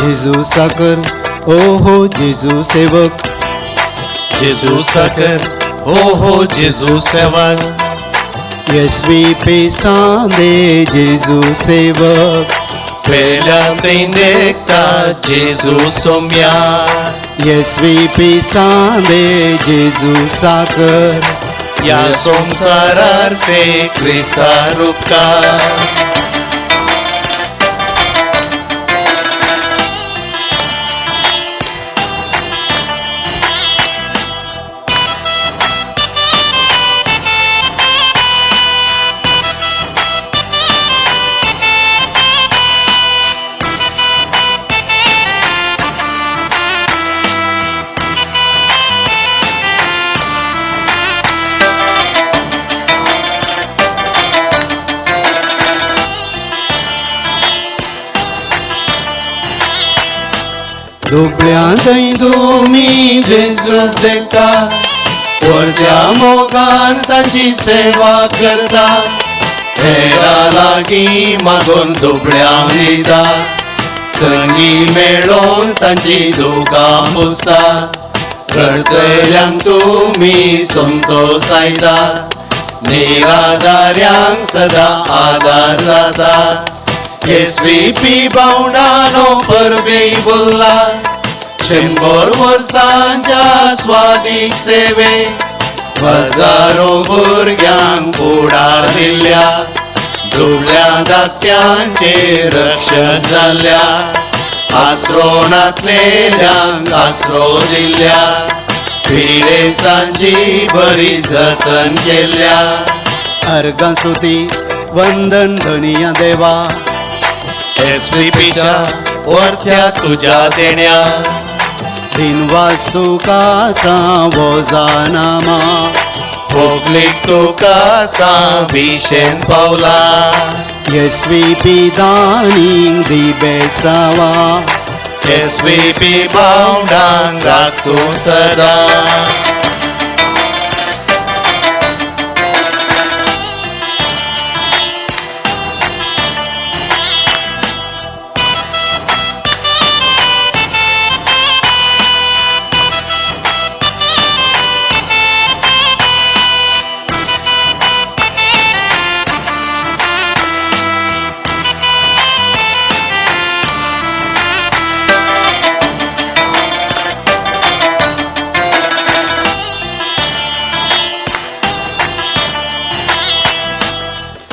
जेजू साकर ओहो जेजू सेवक, जेजू साकर ओहो जेजू सेवक, SVP सांदे जेजू सेवक, पेल्या देखता जेजू सोम्या, SVP सांदे जेजू साकर, या संसारार ते क्रिस्ता उपकार. दुबळ्या थंय तुमी जेजू देखता, परत्या मोगान तांची सेवा करता, हेरा लागीं मागून दुबळ्यांक दिता, संगी मेळोवन तांची दुकां पुसता, रडतल्यांक तुमी संतोसायता, निराधार्यांक सदां आदार जाता. SVP बावडानो परबे उल्हास, 100 वर्सांच्या स्वादीक सेवे, हजारो भुरग्यांक फुडार दिल्या, दुबळ्या धाकट्यांचे रक्षक जाल्ल्या, आसरोनांतलेल्यांक आसरो दिल्या, पिडेस्तांची बरी जतन केल्या. अर्गां स्तुती वंदन धनिया देवा, SVPच्या वरत्या तुझ्या देण्या, दिनवास तुका वोजानामा, भोगलीक तुका विशेन पावला. SVP दानीक दिबेसावा, SVP बावडांक राखतो सदां.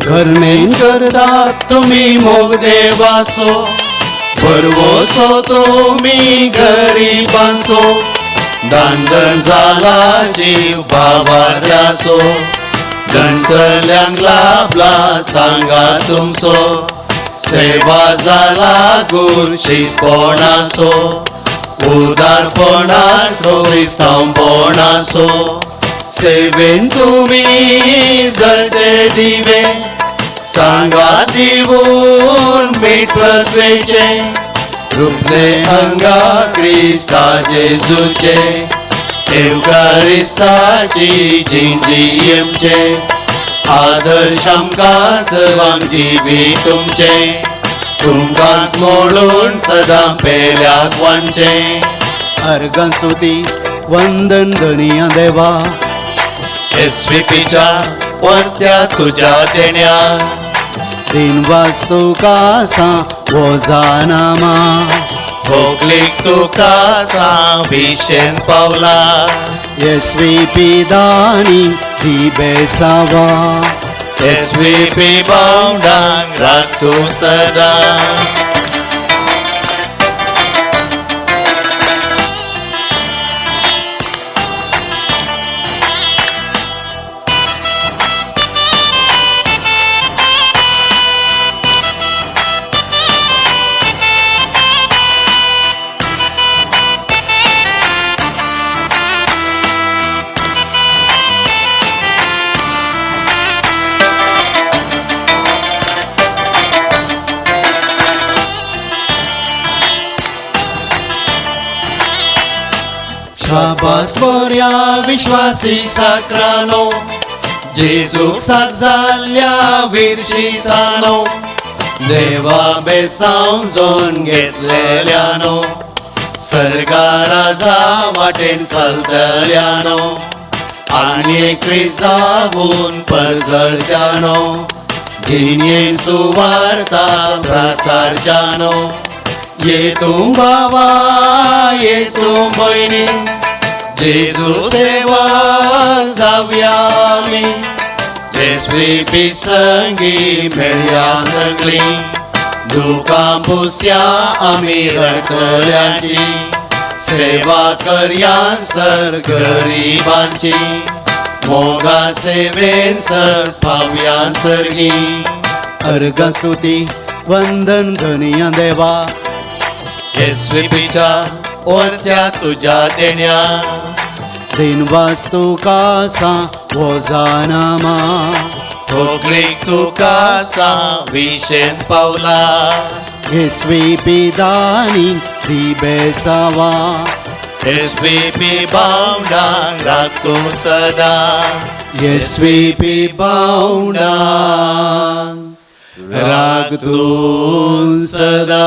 घरमेन करतात तुमी मोग देवासो, बरवोसो तुमी गरीबांचो, दांदण जाला जीव बाबाऱ्याचो, दणसल्यांक लाभला सांगा तुमचो, सेवा जाला गूण शिस्पणाचो, उदारपणाचो क्रिस्तांवपणाचो, सेवेन तुमी जळटे दिवे, सांगा दिवून मीठ पृथ्वेचे, रूपले अंगा क्रिस्ता जेजूचे, एवकारिस्ताची जिंजीयमचे, आदर्श आमकां सर्वांक दिवी तुमचे, तुमकांच मोडून सदां पेल्याक वांचे. अर्गां स्तुती वंदन धनिया देवा, SVPच्या वरत्या तुझ्या देण्या, दिनवास तुका वोजानामा, भोगलीक तुका विशेन पावला. SVP दानीक दिबेसावा, SVP बावडांक राखतो सदां. शाबास बऱ्या विश्वासी साकरानो, जेजूक साथ जाल्ल्या विरशी सानो, देवा बेसावजोन घेतलेल्यानो सर्गाराजा वाटेन चलतल्यानो आनी क्रिजागून परजळच्यानो जिणयेन सुवार्ता प्रसारच्यानो येतूं बाबा येतूं भयणी जेजू सेवा जावया आमी येसवी संगी मेळया सगळीं दुकां पुसया आमी रडकल्यांची सेवा करया सर गरिबांची मोगा सेवेन सर पावया सर्गी अर्घ स्तुती वंदन घनिया देवा येसवीच्या ओरत्या तुझ्या देण्या दिन वास्तू कासा वोजानामा होगळीक तुका सा विशेन पावला येसवी पिदानी ती बेसावा येसवी बावडांक राखूं सदा येसवी पिबावडा राग तू सदा